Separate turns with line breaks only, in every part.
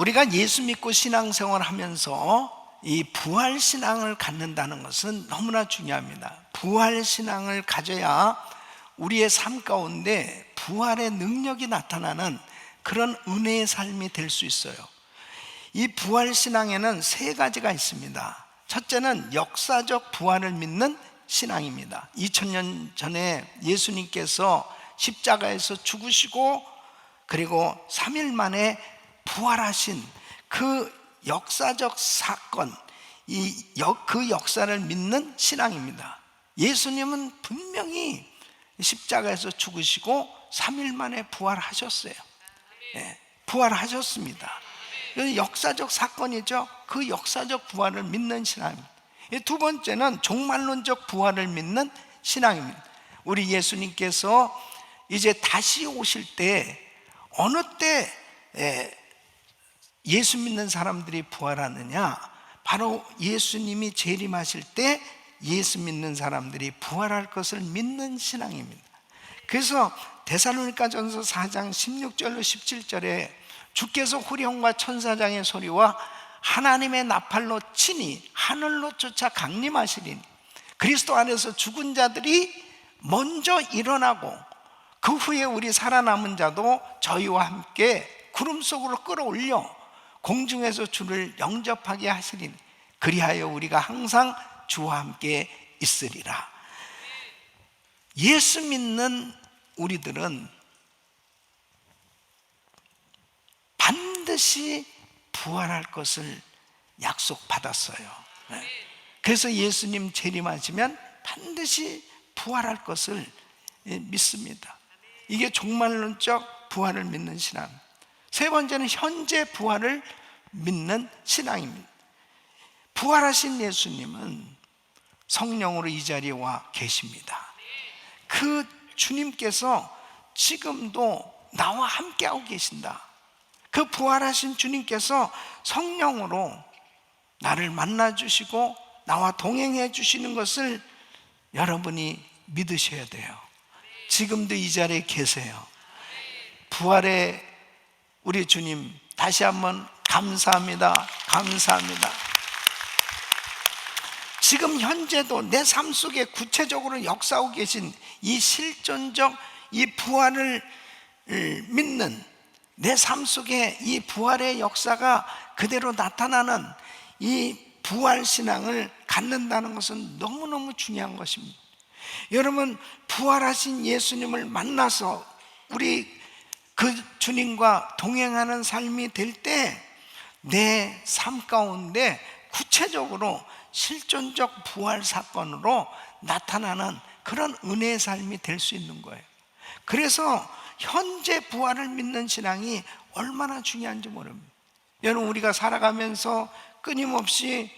우리가 예수 믿고 신앙생활 하면서 이 부활신앙을 갖는다는 것은 너무나 중요합니다. 부활신앙을 가져야 우리의 삶 가운데 부활의 능력이 나타나는 그런 은혜의 삶이 될 수 있어요. 이 부활신앙에는 세 가지가 있습니다. 첫째는 역사적 부활을 믿는 신앙입니다. 2000년 전에 예수님께서 십자가에서 죽으시고 그리고 3일 만에 부활하신 그 역사적 사건, 그 역사를 믿는 신앙입니다. 예수님은 분명히 십자가에서 죽으시고 3일 만에 부활하셨어요. 네, 부활하셨습니다. 역사적 사건이죠. 그 역사적 부활을 믿는 신앙입니다. 두 번째는 종말론적 부활을 믿는 신앙입니다. 우리 예수님께서 이제 다시 오실 때 어느 때 예수 믿는 사람들이 부활하느냐, 바로 예수님이 재림하실 때 예수 믿는 사람들이 부활할 것을 믿는 신앙입니다. 그래서 데살로니가전서 4장 16절로 17절에 주께서 후령과 천사장의 소리와 하나님의 나팔로 치니 하늘로 쫓아 강림하시리니 그리스도 안에서 죽은 자들이 먼저 일어나고 그 후에 우리 살아남은 자도 저희와 함께 구름 속으로 끌어올려 공중에서 주를 영접하게 하시리니 그리하여 우리가 항상 주와 함께 있으리라. 예수 믿는 우리들은 반드시 부활할 것을 약속받았어요. 그래서 예수님 재림하시면 반드시 부활할 것을 믿습니다. 이게 종말론적 부활을 믿는 신앙. 세 번째는 현재 부활을 믿는 신앙입니다. 부활하신 예수님은 성령으로 이 자리에 와 계십니다. 그 주님께서 지금도 나와 함께하고 계신다. 그 부활하신 주님께서 성령으로 나를 만나주시고 나와 동행해 주시는 것을 여러분이 믿으셔야 돼요. 지금도 이 자리에 계세요. 부활의 우리 주님 다시 한번 감사합니다. 감사합니다. 지금 현재도 내 삶 속에 구체적으로 역사하고 계신 이 실존적 이 부활을 믿는 내 삶 속에 이 부활의 역사가 그대로 나타나는 이 부활신앙을 갖는다는 것은 너무너무 중요한 것입니다. 여러분, 부활하신 예수님을 만나서 우리 그 주님과 동행하는 삶이 될 때 내 삶 가운데 구체적으로 실존적 부활 사건으로 나타나는 그런 은혜의 삶이 될 수 있는 거예요. 그래서 현재 부활을 믿는 신앙이 얼마나 중요한지 모릅니다. 여러분, 우리가 살아가면서 끊임없이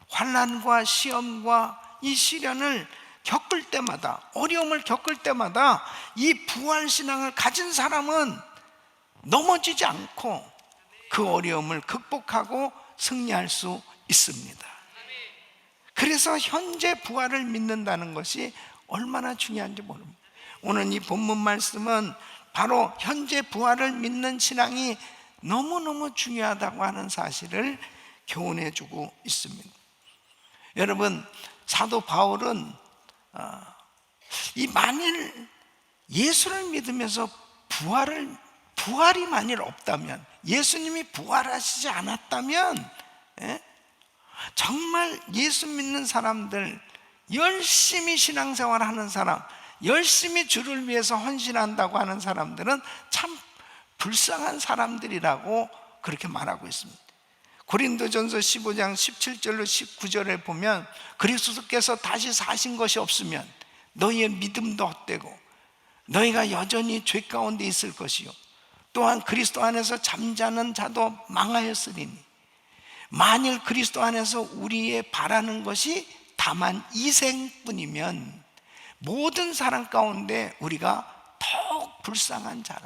환난과 시험과 이 시련을 겪을 때마다, 어려움을 겪을 때마다 이 부활신앙을 가진 사람은 넘어지지 않고 그 어려움을 극복하고 승리할 수 있습니다. 그래서 현재 부활을 믿는다는 것이 얼마나 중요한지 모릅니다. 오늘 이 본문 말씀은 바로 현재 부활을 믿는 신앙이 너무너무 중요하다고 하는 사실을 교훈해 주고 있습니다. 여러분, 사도 바울은 이 만일 예수를 믿으면서 부활이 만일 없다면, 예수님이 부활하시지 않았다면, 정말 예수 믿는 사람들, 열심히 신앙생활 하는 사람, 열심히 주를 위해서 헌신한다고 하는 사람들은 참 불쌍한 사람들이라고 그렇게 말하고 있습니다. 고린도전서 15장 17절로 19절에 보면 그리스도께서 다시 사신 것이 없으면 너희의 믿음도 헛되고 너희가 여전히 죄 가운데 있을 것이요 또한 그리스도 안에서 잠자는 자도 망하였으리니 만일 그리스도 안에서 우리의 바라는 것이 다만 이생뿐이면 모든 사람 가운데 우리가 더욱 불쌍한 자라.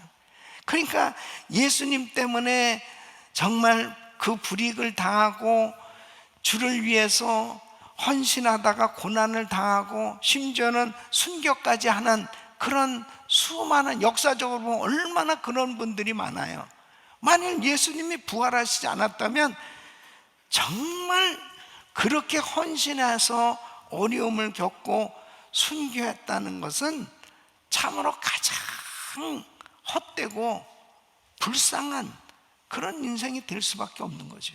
그러니까 예수님 때문에 정말 그 불이익을 당하고 주를 위해서 헌신하다가 고난을 당하고 심지어는 순교까지 하는 그런 수많은, 역사적으로 보면 얼마나 그런 분들이 많아요. 만일 예수님이 부활하시지 않았다면 정말 그렇게 헌신해서 어려움을 겪고 순교했다는 것은 참으로 가장 헛되고 불쌍한 그런 인생이 될 수밖에 없는 거죠.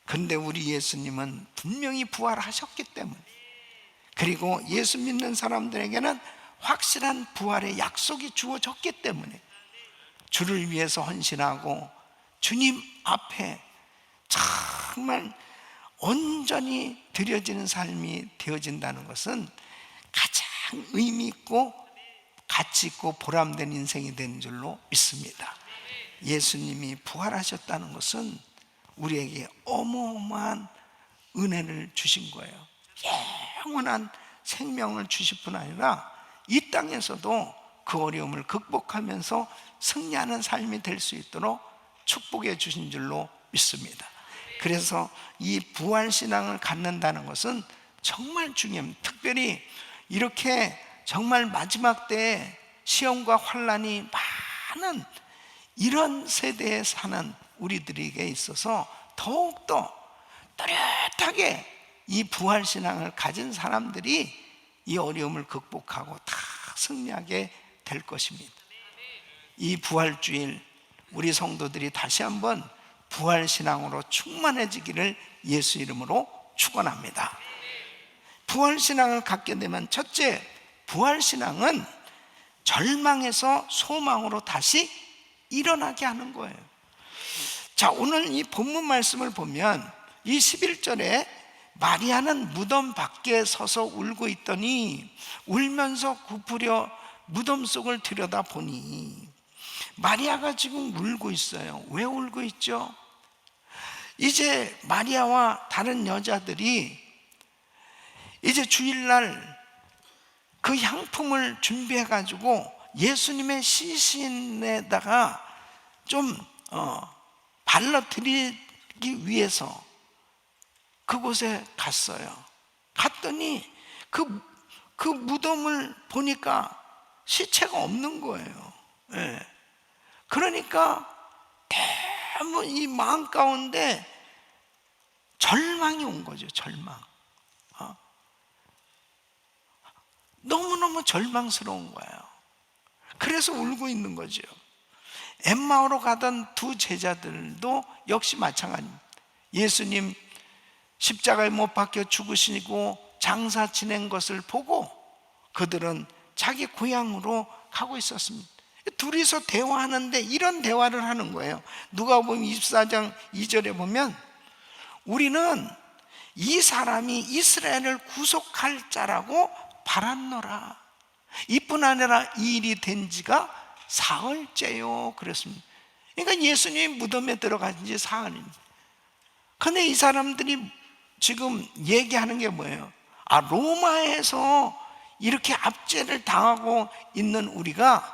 그런데 우리 예수님은 분명히 부활하셨기 때문에, 그리고 예수 믿는 사람들에게는 확실한 부활의 약속이 주어졌기 때문에 주를 위해서 헌신하고 주님 앞에 정말 온전히 드려지는 삶이 되어진다는 것은 가장 의미 있고 가치 있고 보람된 인생이 되는 줄로 믿습니다. 예수님이 부활하셨다는 것은 우리에게 어마어마한 은혜를 주신 거예요. 영원한 생명을 주실 뿐 아니라 이 땅에서도 그 어려움을 극복하면서 승리하는 삶이 될 수 있도록 축복해 주신 줄로 믿습니다. 그래서 이 부활신앙을 갖는다는 것은 정말 중요합니다. 특별히 이렇게 정말 마지막 때에 시험과 환난이 많은 이런 세대에 사는 우리들에게 있어서 더욱더 또렷하게 이 부활신앙을 가진 사람들이 이 어려움을 극복하고 다 승리하게 될 것입니다. 이 부활주일 우리 성도들이 다시 한번 부활신앙으로 충만해지기를 예수 이름으로 축원합니다. 부활신앙을 갖게 되면 첫째, 부활신앙은 절망에서 소망으로 다시 일어나게 하는 거예요. 자, 오늘 이 본문 말씀을 보면 이 11절에 마리아는 무덤 밖에 서서 울고 있더니 울면서 굽으려 무덤 속을 들여다보니, 마리아가 지금 울고 있어요. 왜 울고 있죠? 이제 마리아와 다른 여자들이 이제 주일날 그 향품을 준비해 가지고 예수님의 시신에다가 좀 발라드리기 위해서 그곳에 갔어요. 갔더니 그 무덤을 보니까 시체가 없는 거예요. 예. 그러니까 너무 이 마음 가운데 절망이 온 거죠. 절망. 너무너무 절망스러운 거예요. 그래서 울고 있는 거죠. 엠마오로 가던 두 제자들도 역시 마찬가지입니다. 예수님 십자가에 못 박혀 죽으시고 장사 지낸 것을 보고 그들은 자기 고향으로 가고 있었습니다. 둘이서 대화하는데 이런 대화를 하는 거예요. 누가복음 24장 2절에 보면 우리는 이 사람이 이스라엘을 구속할 자라고 바랐노라. 이뿐 아니라 이 일이 된 지가 사흘째요 그랬습니다. 그러니까 예수님이 무덤에 들어가신 지 사흘입니다. 그런데 이 사람들이 지금 얘기하는 게 뭐예요? 로마에서 이렇게 압제를 당하고 있는 우리가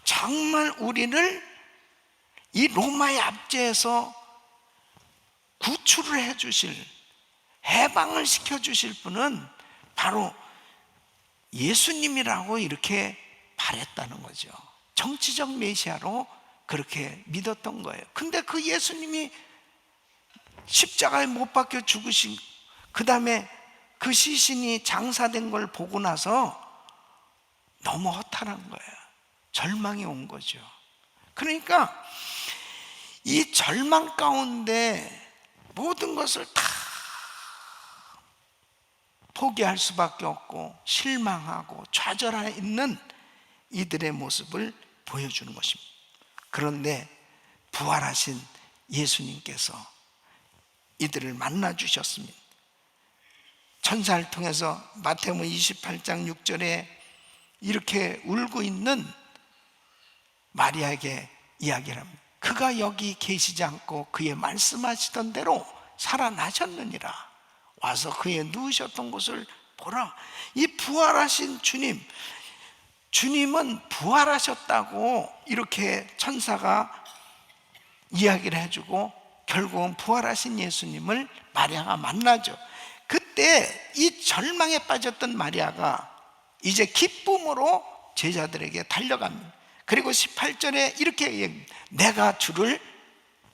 정말 우리를 이 로마의 압제에서 구출을 해 주실, 해방을 시켜 주실 분은 바로 예수님이라고 이렇게 바랬다는 거죠. 정치적 메시아로 그렇게 믿었던 거예요. 근데 그 예수님이 십자가에 못 박혀 죽으신, 그 다음에 그 시신이 장사된 걸 보고 나서 너무 허탈한 거예요. 절망이 온 거죠. 그러니까 이 절망 가운데 모든 것을 다 포기할 수밖에 없고 실망하고 좌절해 있는 이들의 모습을 보여주는 것입니다. 그런데 부활하신 예수님께서 이들을 만나 주셨습니다. 천사를 통해서 마태복음 28장 6절에 이렇게 울고 있는 마리아에게 이야기를 합니다. 그가 여기 계시지 않고 그의 말씀하시던 대로 살아나셨느니라. 와서 그의 누우셨던 곳을 보라. 이 부활하신 주님은 부활하셨다고 이렇게 천사가 이야기를 해주고 결국은 부활하신 예수님을 마리아가 만나죠. 그때 이 절망에 빠졌던 마리아가 이제 기쁨으로 제자들에게 달려갑니다. 그리고 18절에 이렇게 얘기합니다. 내가 주를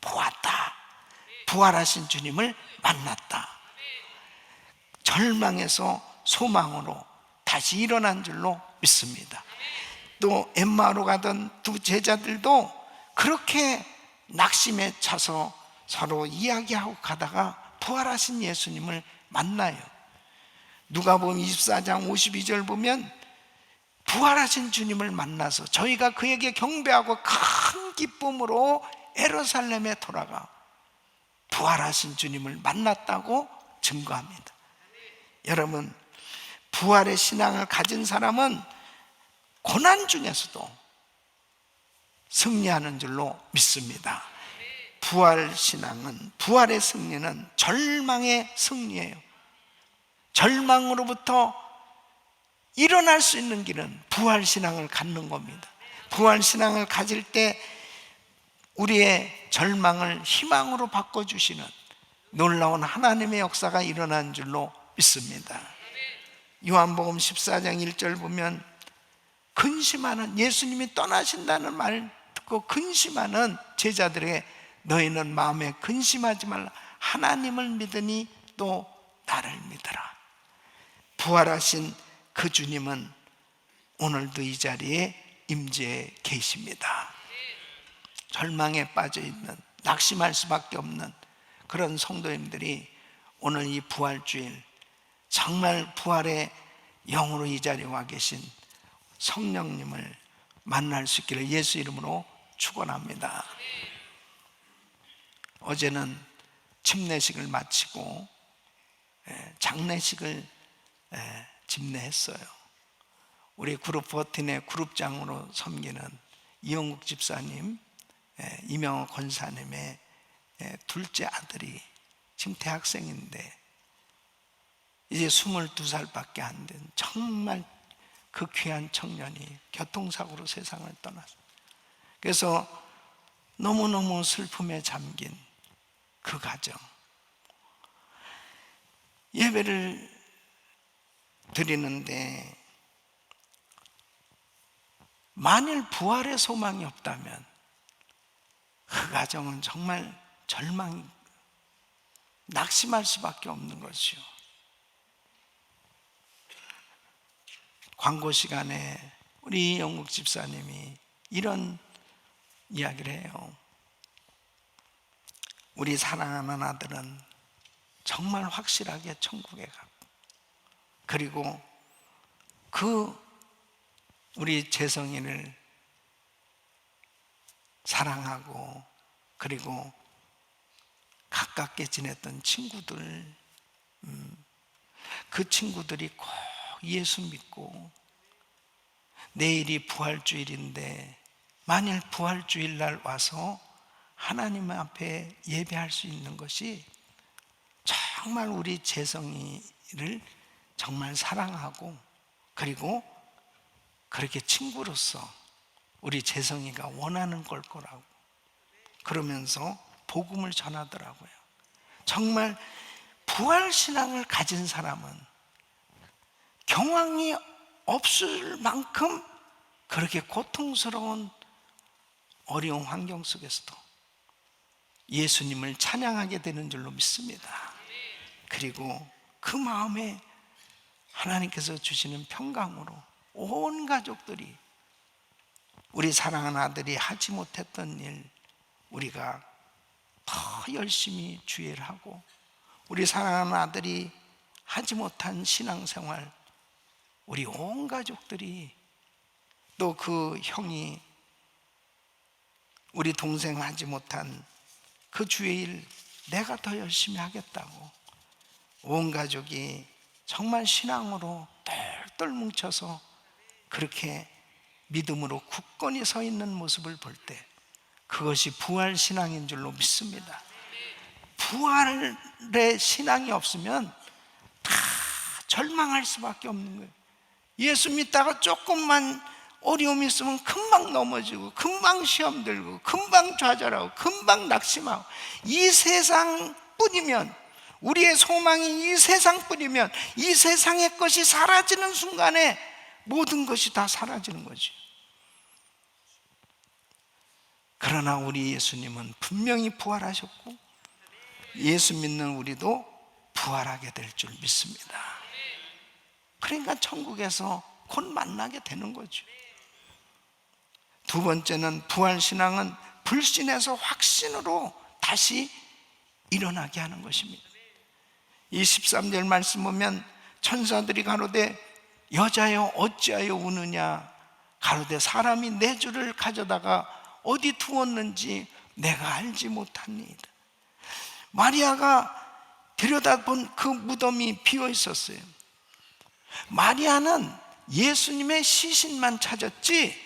보았다. 부활하신 주님을 만났다. 절망에서 소망으로 다시 일어난 줄로 믿습니다. 또 엠마오로 가던 두 제자들도 그렇게 낙심에 차서 서로 이야기하고 가다가 부활하신 예수님을 만나요. 누가복음 24장 52절 보면 부활하신 주님을 만나서 저희가 그에게 경배하고 큰 기쁨으로 예루살렘에 돌아가 부활하신 주님을 만났다고 증거합니다. 여러분, 부활의 신앙을 가진 사람은 고난 중에서도 승리하는 줄로 믿습니다. 부활 신앙은, 부활의 승리는 절망의 승리예요. 절망으로부터 일어날 수 있는 길은 부활 신앙을 갖는 겁니다. 부활 신앙을 가질 때 우리의 절망을 희망으로 바꿔주시는 놀라운 하나님의 역사가 일어난 줄로 믿습니다. 요한복음 14장 1절 보면 근심하는, 예수님이 떠나신다는 말 듣고 근심하는 제자들에게 너희는 마음에 근심하지 말라. 하나님을 믿으니 또 나를 믿으라. 부활하신 그 주님은 오늘도 이 자리에 임재해 계십니다. 절망에 빠져있는, 낙심할 수밖에 없는 그런 성도님들이 오늘 이 부활주일 정말 부활의 영으로 이 자리에 와 계신 성령님을 만날 수 있기를 예수 이름으로 축원합니다. 어제는 침례식을 마치고 장례식을 집례했어요. 우리 그룹 14의 그룹장으로 섬기는 이영국 집사님, 이명호 권사님의 둘째 아들이 지금 대학생인데 이제 22살밖에 안 된 정말 그 귀한 청년이 교통사고로 세상을 떠났어요. 그래서 너무너무 슬픔에 잠긴 그 가정, 예배를 드리는데 만일 부활의 소망이 없다면 그 가정은 정말 절망, 낙심할 수밖에 없는 것이요. 광고 시간에 우리 영국 집사님이 이런 이야기를 해요. 우리 사랑하는 아들은 정말 확실하게 천국에 가고, 그리고 그 우리 재성이를 사랑하고 그리고 가깝게 지냈던 친구들, 그 친구들이 꼭 예수 믿고 내일이 부활주일인데 만일 부활주일날 와서 하나님 앞에 예배할 수 있는 것이 정말 우리 재성이를 정말 사랑하고 그리고 그렇게 친구로서 우리 재성이가 원하는 걸 거라고 그러면서 복음을 전하더라고요. 정말 부활신앙을 가진 사람은 경황이 없을 만큼 그렇게 고통스러운 어려운 환경 속에서도 예수님을 찬양하게 되는 줄로 믿습니다. 그리고 그 마음에 하나님께서 주시는 평강으로 온 가족들이 우리 사랑하는 아들이 하지 못했던 일 우리가 더 열심히 주의를 하고, 우리 사랑하는 아들이 하지 못한 신앙생활 우리 온 가족들이, 또 그 형이 우리 동생 하지 못한 그 주의 일 내가 더 열심히 하겠다고 온 가족이 정말 신앙으로 똘똘 뭉쳐서 그렇게 믿음으로 굳건히 서 있는 모습을 볼 때 그것이 부활 신앙인 줄로 믿습니다. 부활의 신앙이 없으면 다 절망할 수밖에 없는 거예요. 예수 믿다가 조금만 어려움이 있으면 금방 넘어지고 금방 시험 들고 금방 좌절하고 금방 낙심하고, 이 세상뿐이면, 우리의 소망이 이 세상뿐이면 이 세상의 것이 사라지는 순간에 모든 것이 다 사라지는 거지. 그러나 우리 예수님은 분명히 부활하셨고 예수 믿는 우리도 부활하게 될 줄 믿습니다. 그러니까 천국에서 곧 만나게 되는 거죠. 두 번째는 부활신앙은 불신에서 확신으로 다시 일어나게 하는 것입니다. 이 13절 말씀 보면 천사들이 가로되 여자여 어찌하여 우느냐, 가로되 사람이 내 주를 가져다가 어디 두었는지 내가 알지 못하니이다. 마리아가 들여다본 그 무덤이 비어 있었어요. 마리아는 예수님의 시신만 찾았지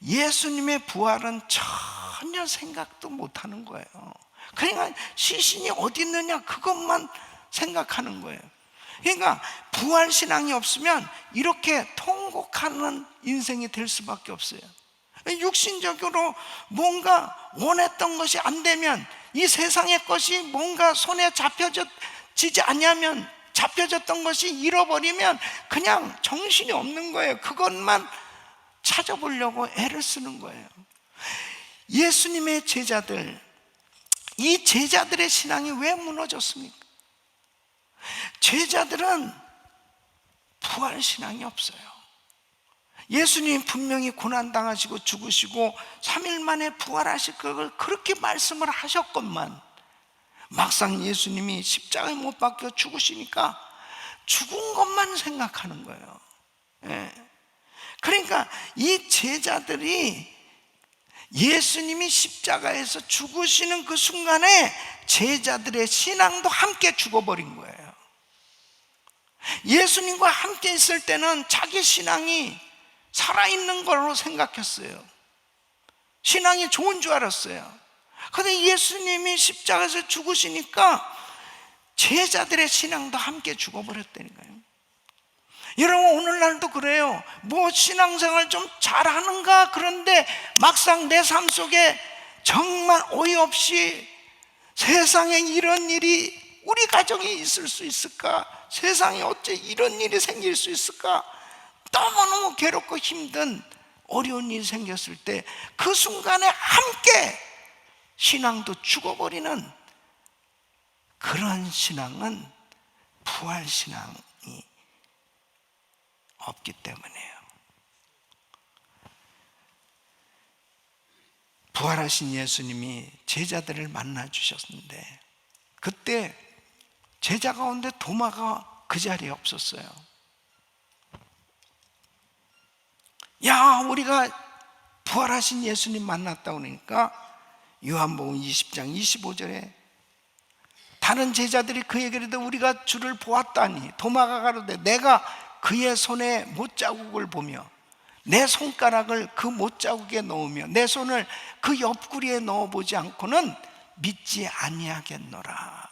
예수님의 부활은 전혀 생각도 못하는 거예요. 그러니까 시신이 어디 있느냐 그것만 생각하는 거예요. 그러니까 부활신앙이 없으면 이렇게 통곡하는 인생이 될 수밖에 없어요. 육신적으로 뭔가 원했던 것이 안 되면, 이 세상의 것이 뭔가 손에 잡혀지지 않으면, 잡혀졌던 것이 잃어버리면 그냥 정신이 없는 거예요. 그것만 찾아보려고 애를 쓰는 거예요. 예수님의 제자들, 이 제자들의 신앙이 왜 무너졌습니까? 제자들은 부활신앙이 없어요. 예수님이 분명히 고난당하시고 죽으시고 3일 만에 부활하실 걸 그렇게 말씀을 하셨건만 막상 예수님이 십자가에 못 박혀 죽으시니까 죽은 것만 생각하는 거예요. 그러니까 이 제자들이 예수님이 십자가에서 죽으시는 그 순간에 제자들의 신앙도 함께 죽어버린 거예요. 예수님과 함께 있을 때는 자기 신앙이 살아있는 걸로 생각했어요. 신앙이 좋은 줄 알았어요. 그런데 예수님이 십자가에서 죽으시니까 제자들의 신앙도 함께 죽어버렸다니까요. 여러분, 오늘날도 그래요. 뭐 신앙생활 좀 잘하는가? 그런데 막상 내 삶 속에 정말 어이없이 세상에 이런 일이 우리 가정에 있을 수 있을까? 세상에 어째 이런 일이 생길 수 있을까? 너무너무 괴롭고 힘든 어려운 일이 생겼을 때 그 순간에 함께 신앙도 죽어버리는 그런 신앙은 부활신앙이 없기 때문이에요. 부활하신 예수님이 제자들을 만나 주셨는데 그때 제자 가운데 도마가 그 자리에 없었어요. 야, 우리가 부활하신 예수님 만났다 그러니까 요한복음 20장 25절에 다른 제자들이 그에게 이르되 우리가 주를 보았다니, 도마가 가로되 내가 그의 손에 못자국을 보며 내 손가락을 그 못자국에 넣으며 내 손을 그 옆구리에 넣어보지 않고는 믿지 아니하겠노라.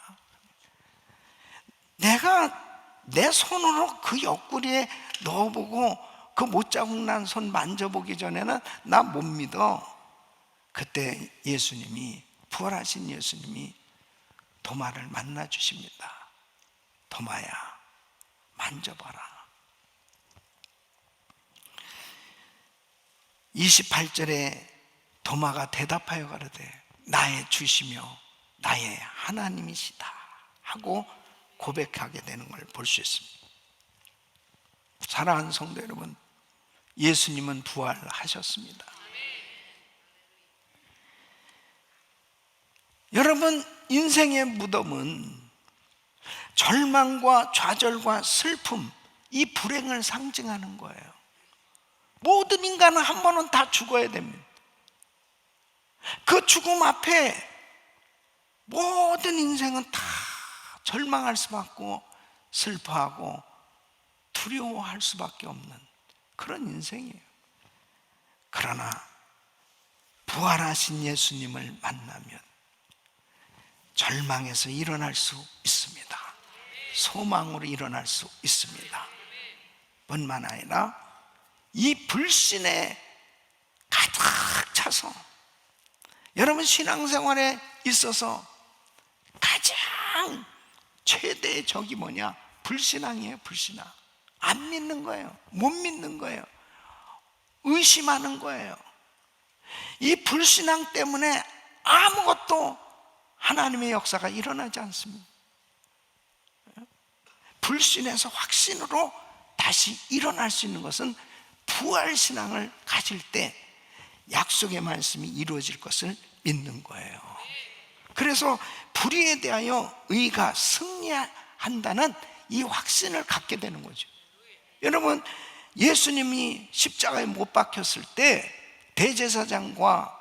내가 내 손으로 그 옆구리에 넣어보고 그 못자국 난 손 만져보기 전에는 나 못 믿어. 그때 예수님이, 부활하신 예수님이 도마를 만나 주십니다. 도마야, 만져봐라. 28절에 도마가 대답하여 가로되 나의 주시며 나의 하나님이시다 하고 고백하게 되는 걸 볼 수 있습니다. 사랑하는 성도 여러분, 예수님은 부활하셨습니다. 여러분, 인생의 무덤은 절망과 좌절과 슬픔, 이 불행을 상징하는 거예요. 모든 인간은 한 번은 다 죽어야 됩니다. 그 죽음 앞에 모든 인생은 다 절망할 수밖에, 슬퍼하고 두려워할 수밖에 없는 그런 인생이에요. 그러나 부활하신 예수님을 만나면 절망에서 일어날 수 있습니다. 소망으로 일어날 수 있습니다. 뿐만 아니라 이 불신에 가득 차서, 여러분 신앙생활에 있어서 가장 최대의 적이 뭐냐? 불신앙이에요. 불신앙. 안 믿는 거예요. 못 믿는 거예요. 의심하는 거예요. 이 불신앙 때문에 아무것도 하나님의 역사가 일어나지 않습니다. 불신에서 확신으로 다시 일어날 수 있는 것은 부활신앙을 가질 때 약속의 말씀이 이루어질 것을 믿는 거예요. 그래서 불의에 대하여 의가 승리한다는 이 확신을 갖게 되는 거죠. 여러분, 예수님이 십자가에 못 박혔을 때 대제사장과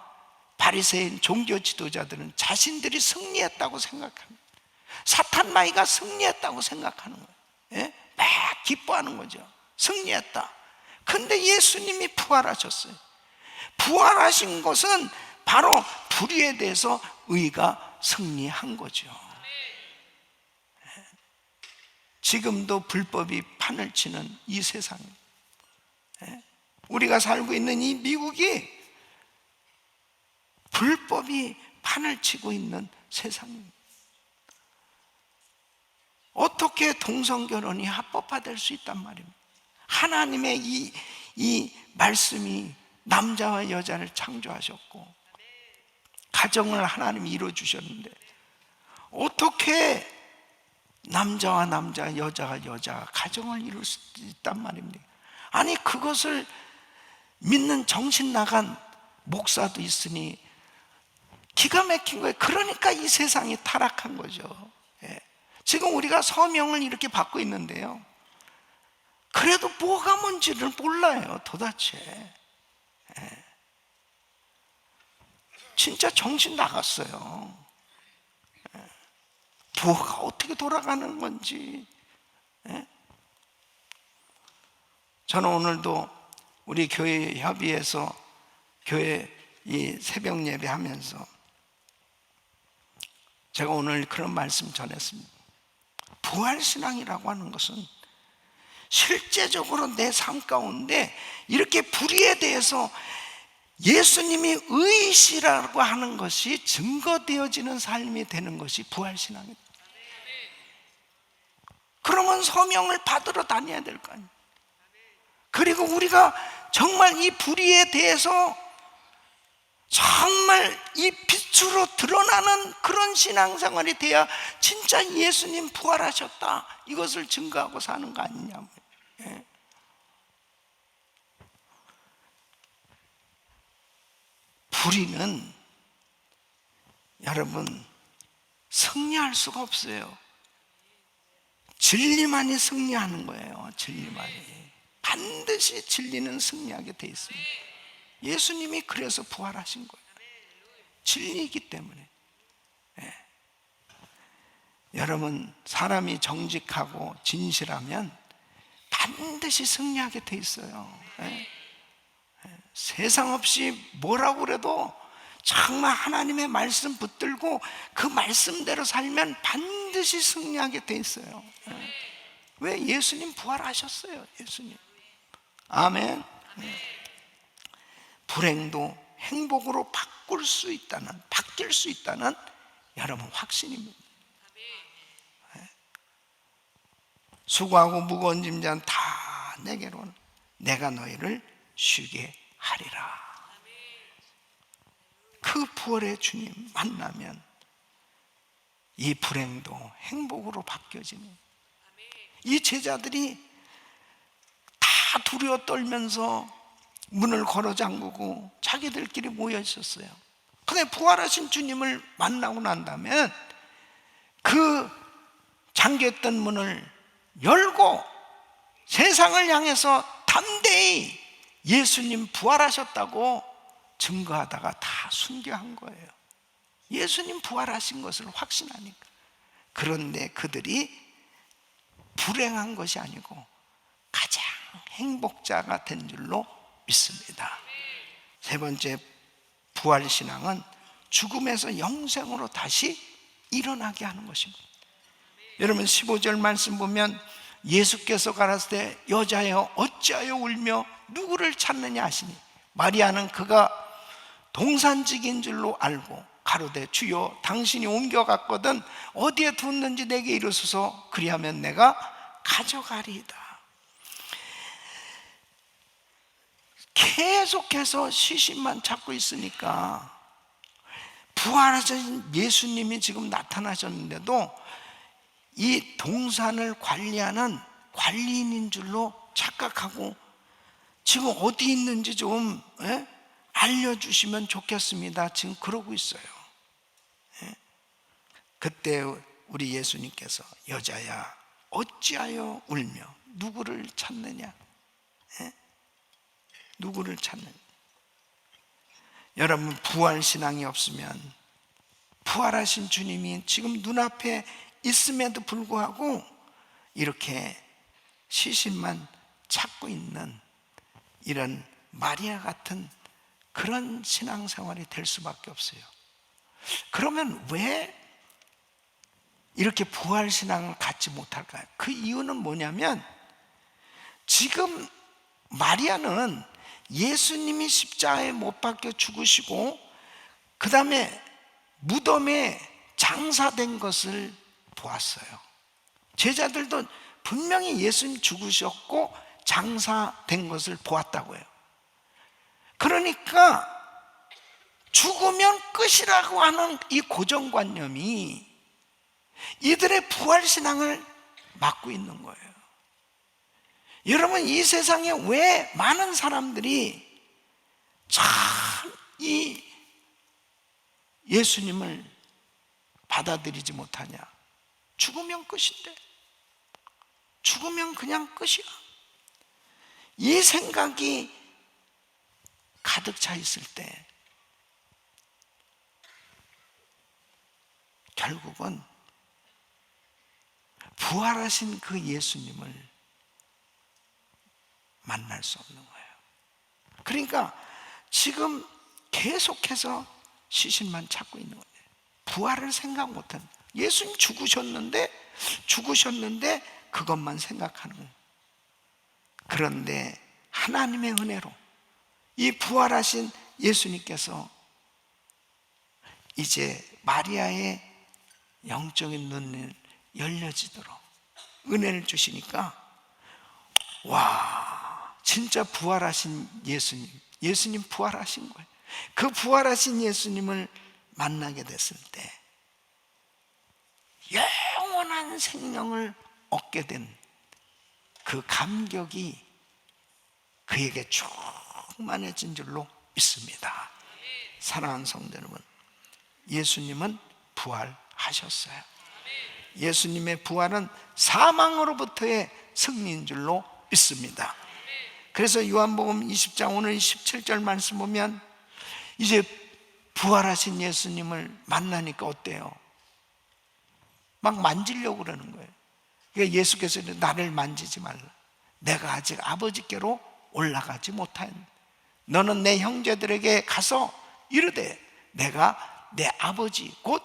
바리새인 종교 지도자들은 자신들이 승리했다고 생각합니다. 사탄 마귀가 승리했다고 생각하는 거예요. 예? 막 기뻐하는 거죠. 승리했다. 근데 예수님이 부활하셨어요. 부활하신 것은 바로 불의에 대해서 의가 승리한 거죠. 지금도 불법이 판을 치는 이 세상, 우리가 살고 있는 이 미국이 불법이 판을 치고 있는 세상입니다. 어떻게 동성결혼이 합법화될 수 있단 말입니다. 하나님의 이 말씀이 남자와 여자를 창조하셨고 가정을 하나님이 이루어주셨는데 어떻게 남자와 남자, 여자가 여자가 가정을 이룰 수 있단 말입니까? 아니, 그것을 믿는 정신 나간 목사도 있으니 기가 막힌 거예요. 그러니까 이 세상이 타락한 거죠. 예. 지금 우리가 서명을 이렇게 받고 있는데요, 그래도 뭐가 뭔지를 몰라요, 도대체. 예. 진짜 정신 나갔어요. 예. 뭐가 어떻게 돌아가는 건지. 예. 저는 오늘도 우리 교회 협의회에서 교회 이 새벽 예배 하면서 제가 오늘 그런 말씀 전했습니다. 부활신앙이라고 하는 것은 실제적으로 내 삶 가운데 이렇게 불의에 대해서 예수님이 의시라고 하는 것이 증거되어지는 삶이 되는 것이 부활신앙입니다. 그러면 서명을 받으러 다녀야 될 거 아니에요. 그리고 우리가 정말 이 불의에 대해서 정말 이 빛으로 드러나는 그런 신앙생활이 돼야 진짜 예수님 부활하셨다, 이것을 증거하고 사는 거 아니냐. 예. 불의는 여러분 승리할 수가 없어요. 진리만이 승리하는 거예요. 진리만이. 반드시 진리는 승리하게 돼 있습니다. 예수님이 그래서 부활하신 거예요. 진리이기 때문에. 예. 여러분, 사람이 정직하고 진실하면 반드시 승리하게 돼 있어요. 예. 예. 세상 없이 뭐라고 그래도 정말 하나님의 말씀 붙들고 그 말씀대로 살면 반드시 승리하게 돼 있어요. 예. 왜? 예수님 부활하셨어요. 예수님. 아멘. 예. 불행도 행복으로 바뀔 수 있다는 여러분 확신입니다. 수고하고 무거운 짐진 다 내게로 내가 너희를 쉬게 하리라. 그 부활의 주님 만나면 이 불행도 행복으로 바뀌어지는, 이 제자들이 다 두려워 떨면서 문을 걸어 잠그고 자기들끼리 모여 있었어요. 근데 부활하신 주님을 만나고 난 다음에 그 잠겼던 문을 열고 세상을 향해서 담대히 예수님 부활하셨다고 증거하다가 다 순교한 거예요. 예수님 부활하신 것을 확신하니까. 그런데 그들이 불행한 것이 아니고 가장 행복자가 된 줄로 믿습니다. 세 번째, 부활신앙은 죽음에서 영생으로 다시 일어나게 하는 것입니다. 여러분 15절 말씀 보면 예수께서 가라사대 때 여자여 어찌하여 울며 누구를 찾느냐 하시니 마리아는 그가 동산직인 줄로 알고 가로되 주여 당신이 옮겨갔거든 어디에 뒀는지 내게 이르소서 그리하면 내가 가져가리이다. 계속해서 시신만 찾고 있으니까 부활하신 예수님이 지금 나타나셨는데도 이 동산을 관리하는 관리인인 줄로 착각하고 지금 어디 있는지 좀 알려주시면 좋겠습니다. 지금 그러고 있어요. 그때 우리 예수님께서 여자야 어찌하여 울며 누구를 찾느냐? 누구를 찾느냐? 여러분, 부활신앙이 없으면 부활하신 주님이 지금 눈앞에 있음에도 불구하고 이렇게 시신만 찾고 있는 이런 마리아 같은 그런 신앙생활이 될 수밖에 없어요. 그러면 왜 이렇게 부활신앙을 갖지 못할까요? 그 이유는 뭐냐면 지금 마리아는 예수님이 십자가에 못 박혀 죽으시고 그 다음에 무덤에 장사된 것을 보았어요. 제자들도 분명히 예수님 죽으셨고 장사된 것을 보았다고 해요. 그러니까 죽으면 끝이라고 하는 이 고정관념이 이들의 부활신앙을 막고 있는 거예요. 여러분, 이 세상에 왜 많은 사람들이 참 이 예수님을 받아들이지 못하냐? 죽으면 끝인데, 죽으면 그냥 끝이야. 이 생각이 가득 차 있을 때 결국은 부활하신 그 예수님을 만날 수 없는 거예요. 그러니까 지금 계속해서 시신만 찾고 있는 거예요. 부활을 생각 못하는, 예수님 죽으셨는데 그것만 생각하는 거예요. 그런데 하나님의 은혜로 이 부활하신 예수님께서 이제 마리아의 영적인 눈이 열려지도록 은혜를 주시니까, 와, 진짜 부활하신 예수님 부활하신 거예요. 그 부활하신 예수님을 만나게 됐을 때 영원한 생명을 얻게 된 그 감격이 그에게 충만해진 줄로 믿습니다. 사랑하는 성도 여러분, 예수님은 부활하셨어요. 예수님의 부활은 사망으로부터의 승리인 줄로 믿습니다. 그래서 요한복음 20장 오늘 17절 말씀 보면 이제 부활하신 예수님을 만나니까 어때요? 막 만지려고 그러는 거예요. 그러니까 예수께서 나를 만지지 말라. 내가 아직 아버지께로 올라가지 못하였네. 너는 내 형제들에게 가서 이르되 내가 내 아버지 곧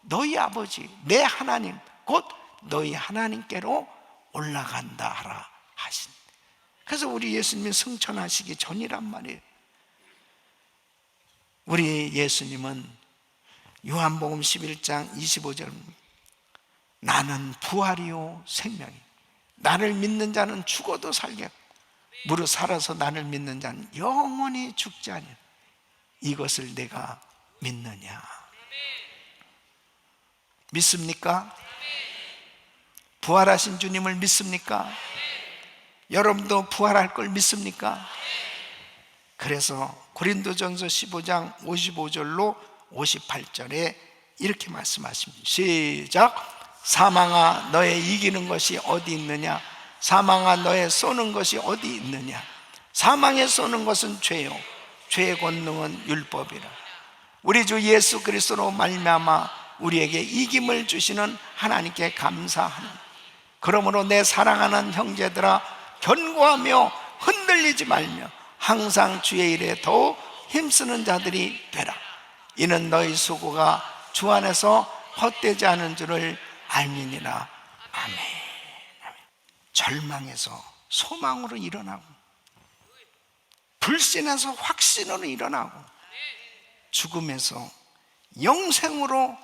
너희 아버지 내 하나님 곧 너희 하나님께로 올라간다 하라 하신. 그래서 우리 예수님이 승천하시기 전이란 말이에요. 우리 예수님은 요한복음 11장 25절 나는 부활이요 생명이 나를 믿는 자는 죽어도 살겠고 무릇 살아서 나를 믿는 자는 영원히 죽지 아니하리라. 이것을 내가 믿느냐? 믿습니까? 부활하신 주님을 믿습니까? 여러분도 부활할 걸 믿습니까? 그래서 고린도전서 15장 55절로 58절에 이렇게 말씀하십니다. 시작. 사망아 너의 이기는 것이 어디 있느냐? 사망아 너의 쏘는 것이 어디 있느냐? 사망에 쏘는 것은 죄요 죄의 권능은 율법이라. 우리 주 예수 그리스도로 말미암아 우리에게 이김을 주시는 하나님께 감사하는. 그러므로 내 사랑하는 형제들아 견고하며 흔들리지 말며 항상 주의 일에 더욱 힘쓰는 자들이 되라. 이는 너희 수고가 주 안에서 헛되지 않은 줄을 알미니라. 아멘. 절망에서 소망으로 일어나고 불신에서 확신으로 일어나고 죽음에서 영생으로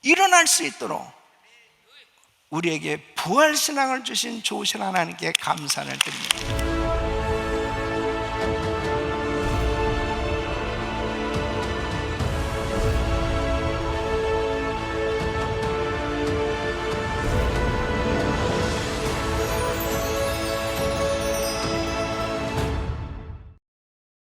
일어날 수 있도록 우리에게 부활신앙을 주신 좋으신 하나님께 감사를 드립니다.